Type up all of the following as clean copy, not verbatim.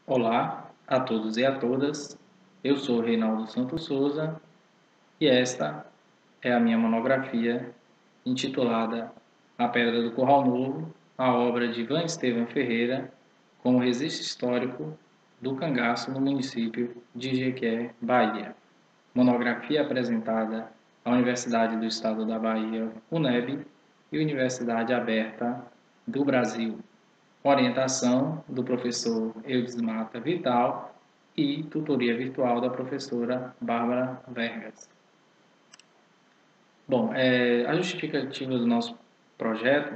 Olá a todos e a todas, eu sou Reinaldo Santos Souza e esta é a minha monografia intitulada A Pedra do Curral Novo, a obra de Ivan Estevam Ferreira, como registro histórico do cangaço no município de Jequié, Bahia. Monografia apresentada à Universidade do Estado da Bahia, UNEB, e Universidade Aberta do Brasil. Orientação do professor Eudes Mata Vital e tutoria virtual da professora Bárbara Vergas. Bom, a justificativa do nosso projeto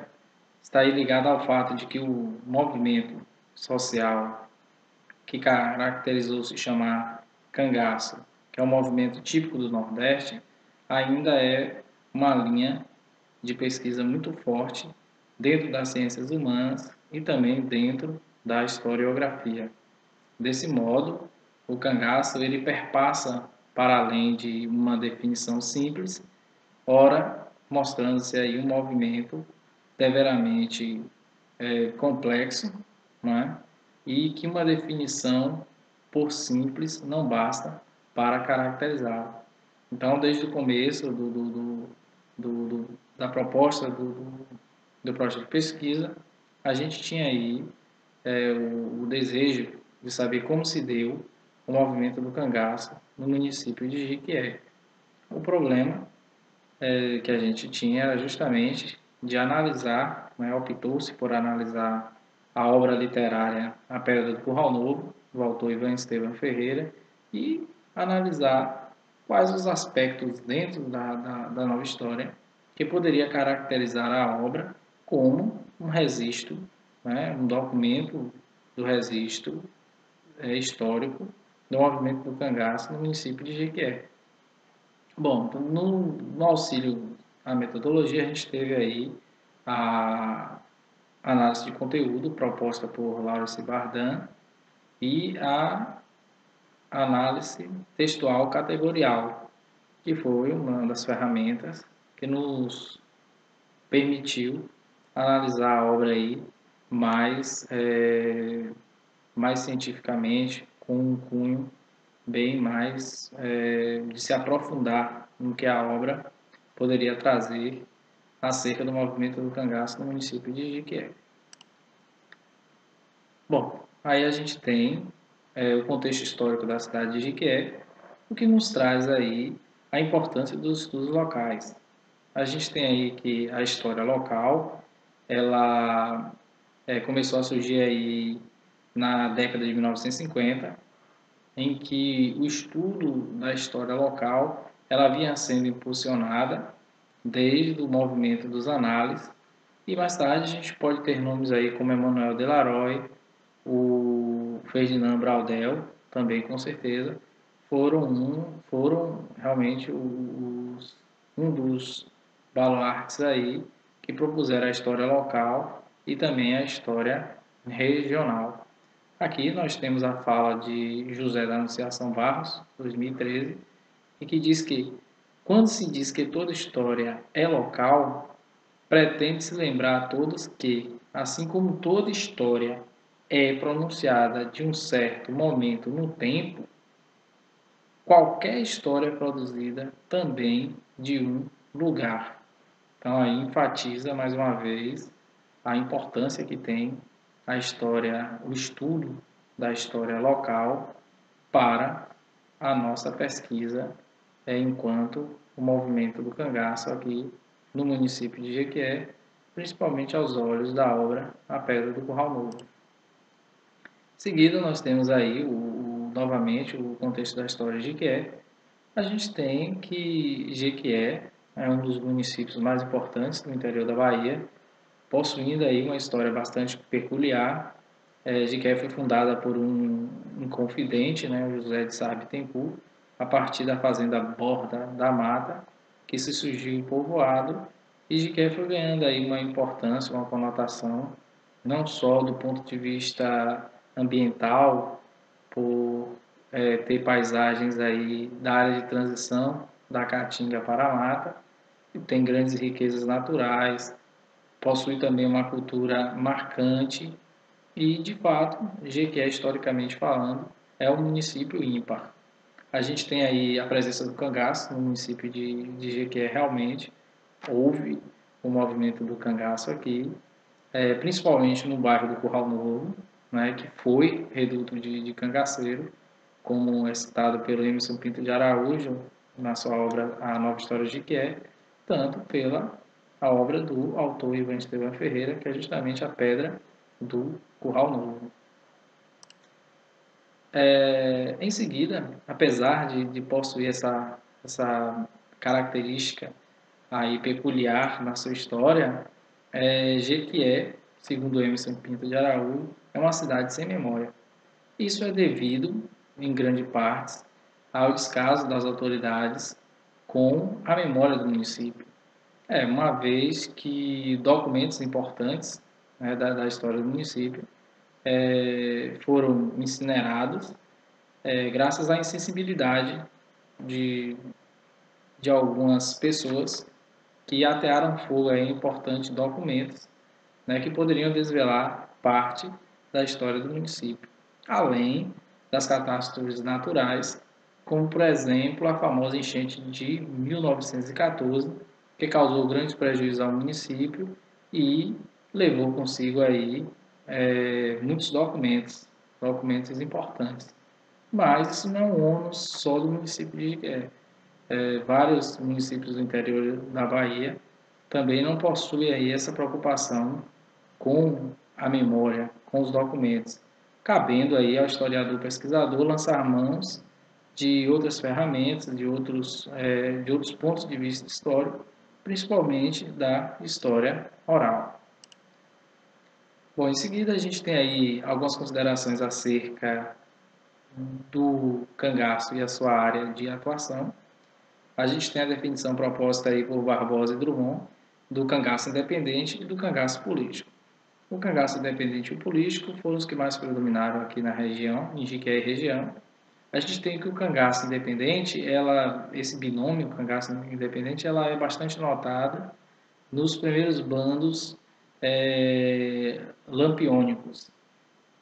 está aí ligada ao fato de que o movimento social que caracterizou se chamar cangaço, que é um movimento típico do Nordeste, ainda é uma linha de pesquisa muito forte dentro das ciências humanas e também dentro da historiografia. Desse modo, o cangaço ele perpassa para além de uma definição simples, ora mostrando-se aí um movimento deveramente complexo, não é? E que uma definição por simples não basta para caracterizá-lo. Então, desde o começo da proposta do projeto de pesquisa, a gente tinha aí o desejo de saber como se deu o movimento do cangaço no município de Jequié. O problema que a gente tinha era justamente de analisar, né, optou-se por analisar a obra literária A Pedra do Curral Novo, do autor Ivan Estevam Ferreira, e analisar quais os aspectos dentro da nova história que poderia caracterizar a obra como um registro, né, um documento do registro histórico do movimento do cangaço no município de Jequié. Bom, então, no auxílio à metodologia, a gente teve aí a análise de conteúdo proposta por Laurence Bardan e a análise textual categorial, que foi uma das ferramentas que nos permitiu analisar a obra aí mais cientificamente, com um cunho bem mais de se aprofundar no que a obra poderia trazer acerca do movimento do cangaço no município de Jequié. Bom, aí a gente tem o contexto histórico da cidade de Jequié, o que nos traz aí a importância dos estudos locais. A gente tem aí que a história local, ela começou a surgir aí na década de 1950, em que o estudo da história local ela vinha sendo impulsionada desde o movimento dos análises e mais tarde a gente pode ter nomes aí como Emmanuel Delaroy, o Ferdinand Braudel, também com certeza, foram realmente um dos baluartes aí que propuseram a história local e também a história regional. Aqui nós temos a fala de José da Anunciação Barros, 2013, e que diz que, quando se diz que toda história é local, pretende-se lembrar a todos que, assim como toda história é pronunciada de um certo momento no tempo, qualquer história é produzida também de um lugar. Então aí enfatiza mais uma vez a importância que tem a história, o estudo da história local para a nossa pesquisa enquanto o movimento do cangaço aqui no município de Jequié, principalmente aos olhos da obra A Pedra do Curral Novo. Em seguida, nós temos aí novamente o contexto da história de Jequié. A gente tem que Jequié é um dos municípios mais importantes do interior da Bahia, possuindo aí uma história bastante peculiar. Jequié foi fundada por um confidente, né, o José de Sá Bittencourt, a partir da fazenda Borda da Mata, que se surgiu em povoado, e Jequié foi ganhando aí uma importância, uma conotação, não só do ponto de vista ambiental, por ter paisagens aí da área de transição da Caatinga para a mata, e tem grandes riquezas naturais, possui também uma cultura marcante E, de fato, Jequié, historicamente falando, é um município ímpar. A gente tem aí a presença do cangaço no município de Jequié, realmente. Houve o movimento do cangaço aqui, principalmente no bairro do Curral Novo, né, que foi reduto de cangaceiro, como é citado pelo Emerson Pinto de Araújo na sua obra A Nova História de Jequié, tanto pela a obra do autor Ivan Esteban Ferreira, que é justamente a Pedra do Curral Novo. Em seguida, apesar de possuir essa característica aí peculiar na sua história, Jequié, segundo Emerson Pinto de Araújo, é uma cidade sem memória. Isso é devido, em grande parte, ao descaso das autoridades com a memória do município. Uma vez que documentos importantes, né, da história do município foram incinerados graças à insensibilidade de, de algumas pessoas que atearam fogo em importantes documentos, né, que poderiam desvelar parte da história do município, além das catástrofes naturais, como por exemplo a famosa enchente de 1914, que causou grandes prejuízos ao município e levou consigo aí muitos documentos importantes. Mas isso não é um ônus só do município de Jiqué. Vários municípios do interior da Bahia também não possuem aí essa preocupação com a memória, com os documentos, cabendo aí ao historiador pesquisador lançar mãos de outras ferramentas, de outros pontos de vista histórico, principalmente da história oral. Bom, em seguida a gente tem aí algumas considerações acerca do cangaço e a sua área de atuação. A gente tem a definição proposta aí por Barbosa e Drummond do cangaço independente e do cangaço político. O cangaço independente e o político foram os que mais predominaram aqui na região, em Jiqué e região. A gente tem que o cangaço independente, esse binômio cangaço independente, ela é bastante notada nos primeiros bandos lampiônicos.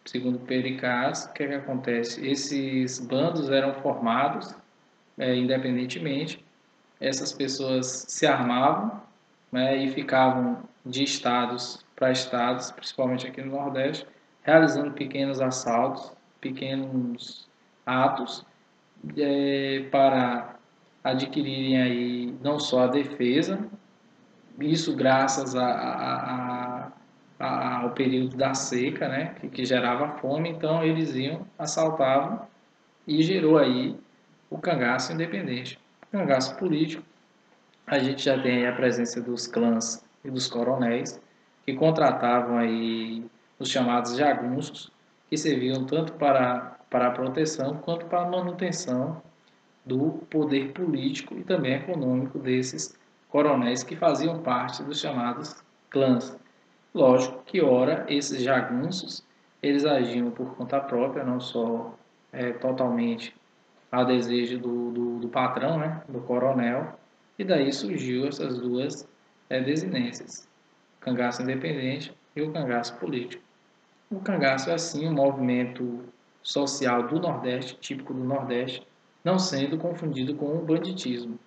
Segundo Pericaz, o que acontece? Esses bandos eram formados independentemente, essas pessoas se armavam, né, e ficavam de estados para estados, principalmente aqui no Nordeste, realizando pequenos assaltos, pequenos atos para adquirirem aí não só a defesa, isso graças ao período da seca, né, que gerava fome, então eles iam, assaltavam e gerou aí o cangaço independente. O cangaço político, a gente já tem aí a presença dos clãs e dos coronéis, que contratavam aí os chamados jagunços, que serviam tanto para a proteção quanto para a manutenção do poder político e também econômico desses coronéis que faziam parte dos chamados clãs. Lógico que, ora, esses jagunços, eles agiam por conta própria, não só totalmente a desejo do patrão, né, do coronel, e daí surgiu essas duas desinências, o cangaço independente e o cangaço político. O cangaço é, assim, um movimento social do Nordeste, típico do Nordeste, não sendo confundido com o banditismo.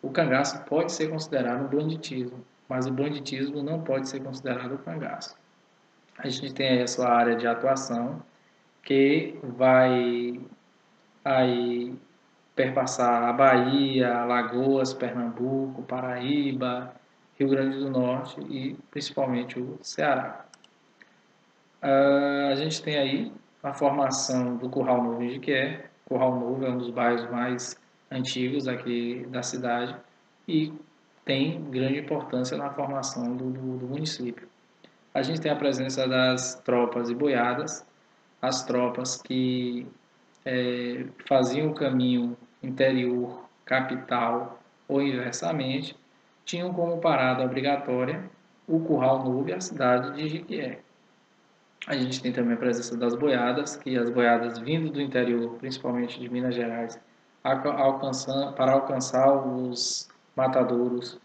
O cangaço pode ser considerado um banditismo, mas o banditismo não pode ser considerado o cangaço. A gente tem aí a sua área de atuação, que vai aí perpassar a Bahia, Alagoas, Pernambuco, Paraíba, Rio Grande do Norte e principalmente o Ceará. A gente tem aí a formação do Curral Novo em Jiqué. Curral Novo é um dos bairros mais antigos aqui da cidade e tem grande importância na formação do município. A gente tem a presença das tropas e boiadas, as tropas que faziam o caminho interior, capital ou inversamente, tinham como parada obrigatória o Curral Novo e a cidade de Jiquié. A gente tem também a presença das boiadas, que as boiadas vindo do interior, principalmente de Minas Gerais, para alcançar os matadouros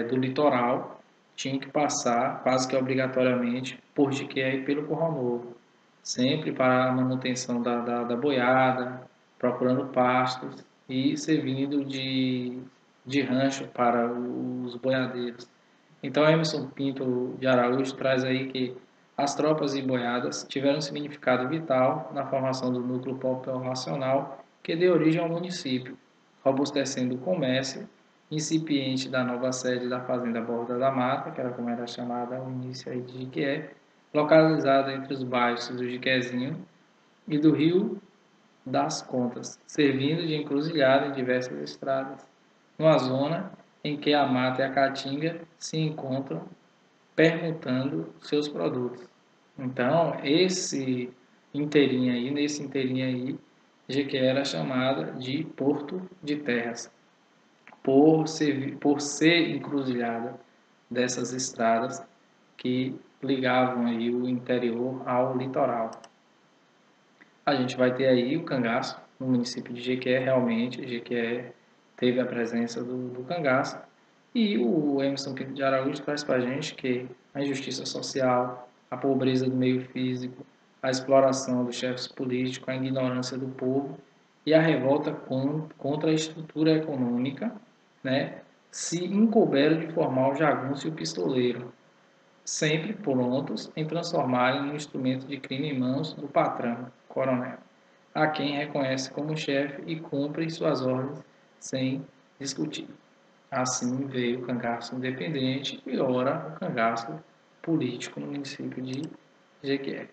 do litoral, tinham que passar, quase que obrigatoriamente, por Jiquié e pelo Curral Novo, sempre para a manutenção da boiada, procurando pastos e servindo de rancho para os boiadeiros. Então, Emerson Pinto de Araújo traz aí que as tropas e boiadas tiveram um significado vital na formação do núcleo populacional que deu origem ao município, robustecendo o comércio incipiente da nova sede da Fazenda Borda da Mata, que era como era chamada ao início aí de Jiquié, localizada entre os bairros do Jiquezinho e do Rio das Contas, servindo de encruzilhada em diversas estradas, numa zona em que a mata e a caatinga se encontram permutando seus produtos. Então, nesse inteirinho aí, Jequié era chamada de Porto de Terras, por ser encruzilhada dessas estradas que ligavam aí o interior ao litoral. A gente vai ter aí o cangaço no município de Jequié, realmente, Jequié teve a presença do cangaço, e o Emerson Pinto de Araújo traz para a gente que a injustiça social, a pobreza do meio físico, a exploração dos chefes políticos, a ignorância do povo e a revolta contra a estrutura econômica, né, se incouberam de formar o jagunço e o pistoleiro, sempre prontos em transformarem um instrumento de crime em mãos do patrão, coronel, a quem reconhece como chefe e cumpre suas ordens sem discutir. Assim veio o cangaço independente e ora o cangaço político no município de Jequié.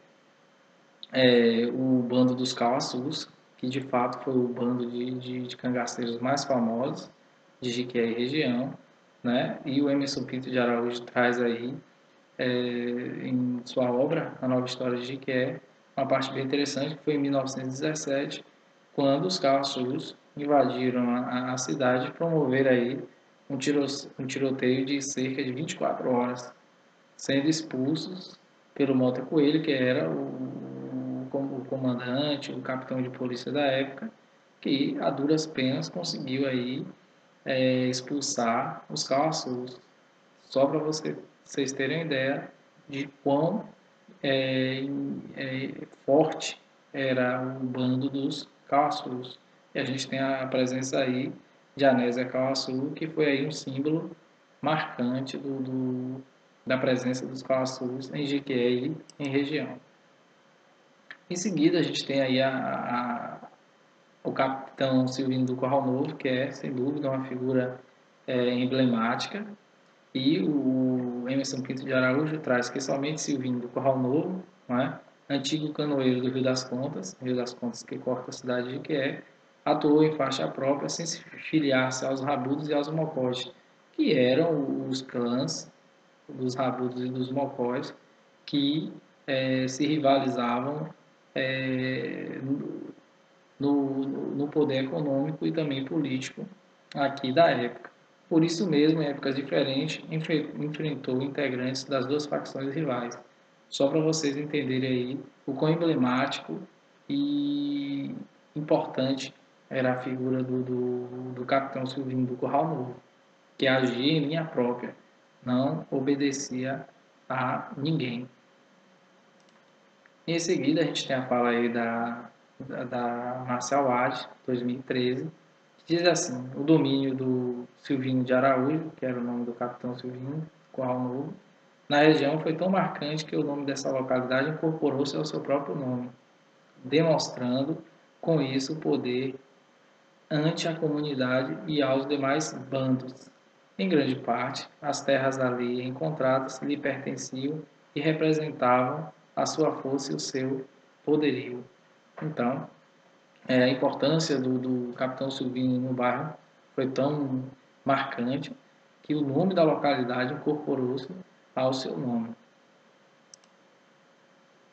O bando dos Cauaçus, que de fato foi o bando de cangaceiros mais famosos de Jequié e região, né? E o Emerson Pinto de Araújo traz aí em sua obra, A Nova História de Jequié, uma parte bem interessante, que foi em 1917, quando os Cauaçus invadiram a cidade e promoveram aí um tiroteio de cerca de 24 horas, sendo expulsos pelo Mota Coelho, que era o comandante, o capitão de polícia da época, que a duras penas conseguiu aí expulsar os Cauaçus. Só para vocês terem ideia de quão é, forte era o bando dos Cauaçus. E a gente tem a presença aí de Anésia Cauaçu, que foi aí um símbolo marcante da presença dos Cauaçus em Jequié e em região. Em seguida, a gente tem aí o capitão Silvino do Corral Novo, que é, sem dúvida, uma figura emblemática. E o Emerson Pinto de Araújo traz que somente Silvino do Corral Novo, né, antigo canoeiro do Rio das Contas que corta a cidade de Jequié, atuou em faixa própria sem se filiar-se aos Rabudos e aos Mocós, que eram os clãs dos Rabudos e dos Mocós que se rivalizavam é, no poder econômico e também político aqui da época. Por isso mesmo, em épocas diferentes, enfrentou integrantes das duas facções rivais. Só para vocês entenderem aí o quão emblemático e importante era a figura do capitão Silvino do Curral Novo, que agia em linha própria, não obedecia a ninguém. Em seguida, a gente tem a fala aí da Marcial Ade, 2013, que diz assim: o domínio do Silvino de Araújo, que era o nome do capitão Silvino, Curral Novo, na região foi tão marcante que o nome dessa localidade incorporou-se ao seu próprio nome, demonstrando com isso o poder ante a comunidade e aos demais bandos. Em grande parte, as terras ali encontradas lhe pertenciam e representavam a sua força e o seu poderio. Então, a importância do capitão Silvino no bairro foi tão marcante que o nome da localidade incorporou-se ao seu nome.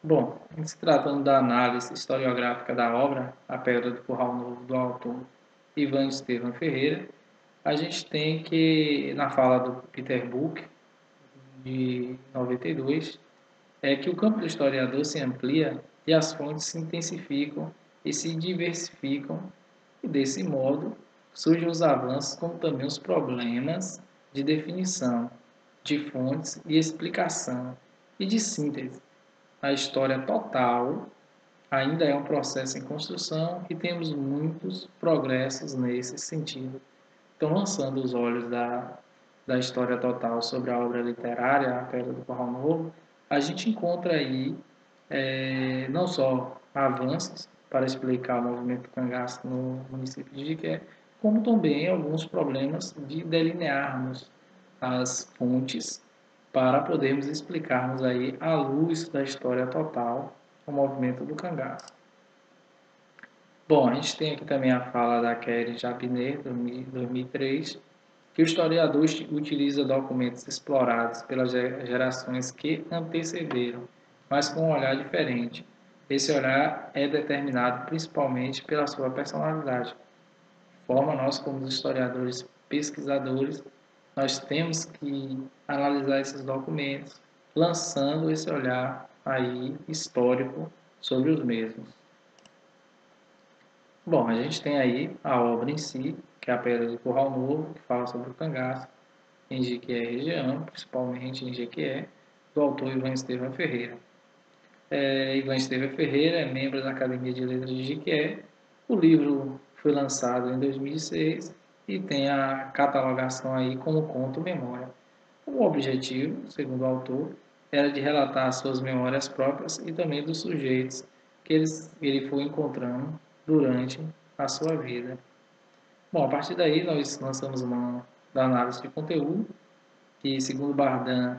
Bom, em se tratando da análise historiográfica da obra A Pedra do Curral Novo, do autor Ivan Estevam Ferreira, a gente tem que, na fala do Peter Buch, de 92, é que o campo do historiador se amplia e as fontes se intensificam e se diversificam, e desse modo surgem os avanços como também os problemas de definição. de fontes e explicação e de síntese. A história total ainda é um processo em construção e temos muitos progressos nesse sentido. Então, lançando os olhos da história total sobre a obra literária, A Pedra do Curral Novo, a gente encontra aí não só avanços para explicar o movimento do cangaço no município de Jiqué, como também alguns problemas de delinearmos as fontes para podermos explicarmos aí, à luz da história total, o movimento do cangaço. Bom, a gente tem aqui também a fala da Kelly Jabiner, 2003, que o historiador utiliza documentos explorados pelas gerações que antecederam, mas com um olhar diferente. Esse olhar é determinado principalmente pela sua personalidade. Forma nós, como historiadores pesquisadores, nós temos que analisar esses documentos, lançando esse olhar aí histórico sobre os mesmos. Bom, a gente tem aí a obra em si, que é a Pedra do Curral Novo, que fala sobre o cangaço em Jequié região, principalmente em Jequié, do autor Ivan Estevam Ferreira. Ivan Estevam Ferreira é membro da Academia de Letras de Jequié. O livro foi lançado em 2006 e tem a catalogação aí como conto memória. O objetivo, segundo o autor, era de relatar suas memórias próprias e também dos sujeitos que ele foi encontrando durante a sua vida. Bom, a partir daí nós lançamos mão da análise de conteúdo, que segundo Bardan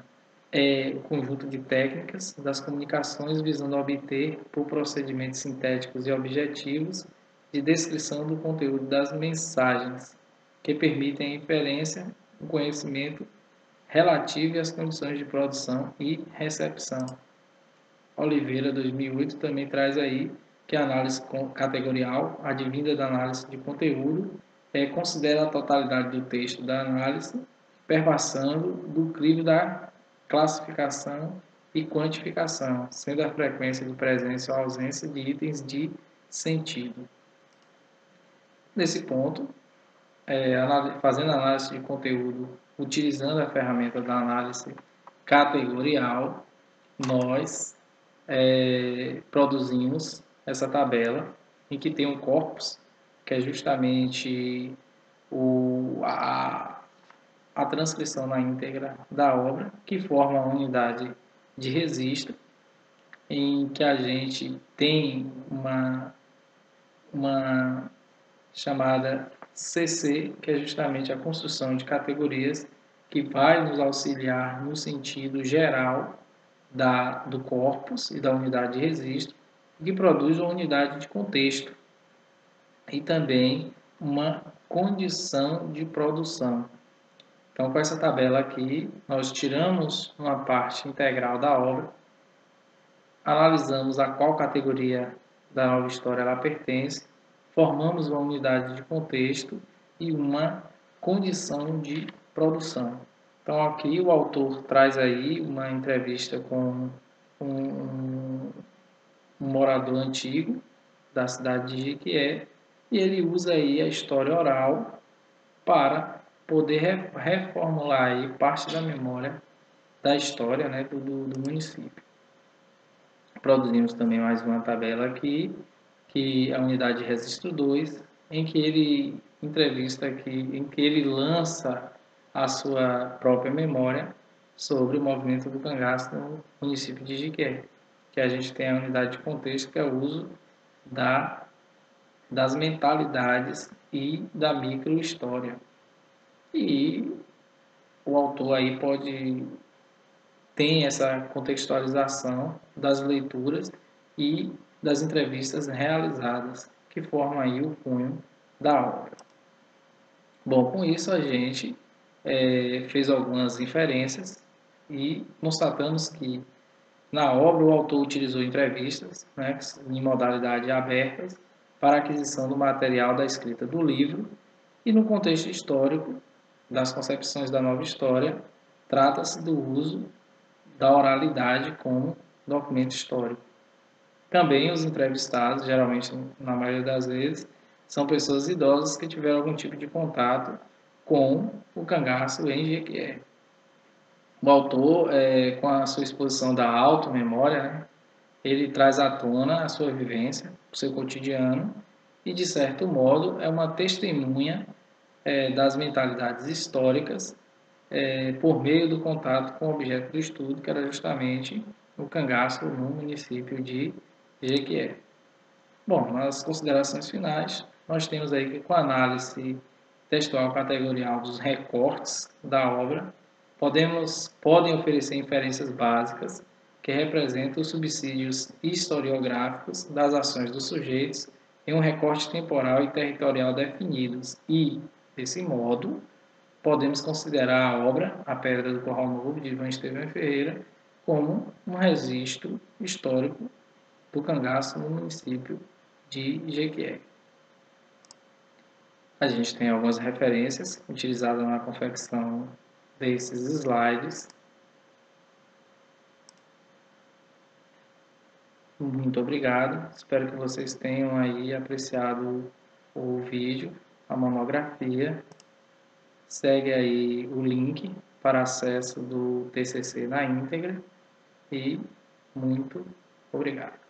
é o conjunto de técnicas das comunicações visando obter, por procedimentos sintéticos e objetivos, de descrição do conteúdo das mensagens, que permitem a inferência, o conhecimento relativo às condições de produção e recepção. Oliveira, 2008, também traz aí que a análise categorial, advinda da análise de conteúdo, considera a totalidade do texto da análise, perpassando do crivo da classificação e quantificação, sendo a frequência de presença ou ausência de itens de sentido. Nesse ponto, fazendo análise de conteúdo, utilizando a ferramenta da análise categorial, nós produzimos essa tabela em que tem um corpus, que é justamente a transcrição na íntegra da obra, que forma a unidade de registro, em que a gente tem uma chamada CC, que é justamente a construção de categorias, que vai nos auxiliar no sentido geral do corpus e da unidade de registro, que produz uma unidade de contexto e também uma condição de produção. Então, com essa tabela aqui, nós tiramos uma parte integral da obra, analisamos a qual categoria da nova história ela pertence, formamos uma unidade de contexto e uma condição de produção. Então, aqui o autor traz aí uma entrevista com um morador antigo da cidade de Jequié, e ele usa aí a história oral para poder reformular aí parte da memória da história, né, do município. Produzimos também mais uma tabela aqui, que é a unidade de registro 2, em que ele entrevista aqui, em que ele lança a sua própria memória sobre o movimento do cangaço no município de Jiqué, que a gente tem a unidade de contexto, que é o uso das mentalidades e da microhistória. E o autor aí tem essa contextualização das leituras e das entrevistas realizadas, que formam aí o cunho da obra. Bom, com isso a gente fez algumas inferências e constatamos que na obra o autor utilizou entrevistas, né, em modalidade abertas para a aquisição do material da escrita do livro e no contexto histórico das concepções da nova história, trata-se do uso da oralidade como documento histórico. Também os entrevistados, geralmente na maioria das vezes, são pessoas idosas que tiveram algum tipo de contato com o cangaço em Jequié. O autor, com a sua exposição da auto-memória, né, ele traz à tona a sua vivência, o seu cotidiano, e, de certo modo, é uma testemunha das mentalidades históricas por meio do contato com o objeto do estudo, que era justamente o cangaço no município de Jequié. Bom, nas considerações finais, nós temos aí que com a análise textual categorial dos recortes da obra, podem oferecer inferências básicas que representam os subsídios historiográficos das ações dos sujeitos em um recorte temporal e territorial definidos e, desse modo, podemos considerar a obra A Pedra do Curral Novo, de Ivan Estevão Ferreira, como um registro histórico do cangaço no município de Jequié. A gente tem algumas referências utilizadas na confecção desses slides. Muito obrigado. Espero que vocês tenham aí apreciado o vídeo, a monografia. Segue aí o link para acesso do TCC na íntegra e muito obrigado.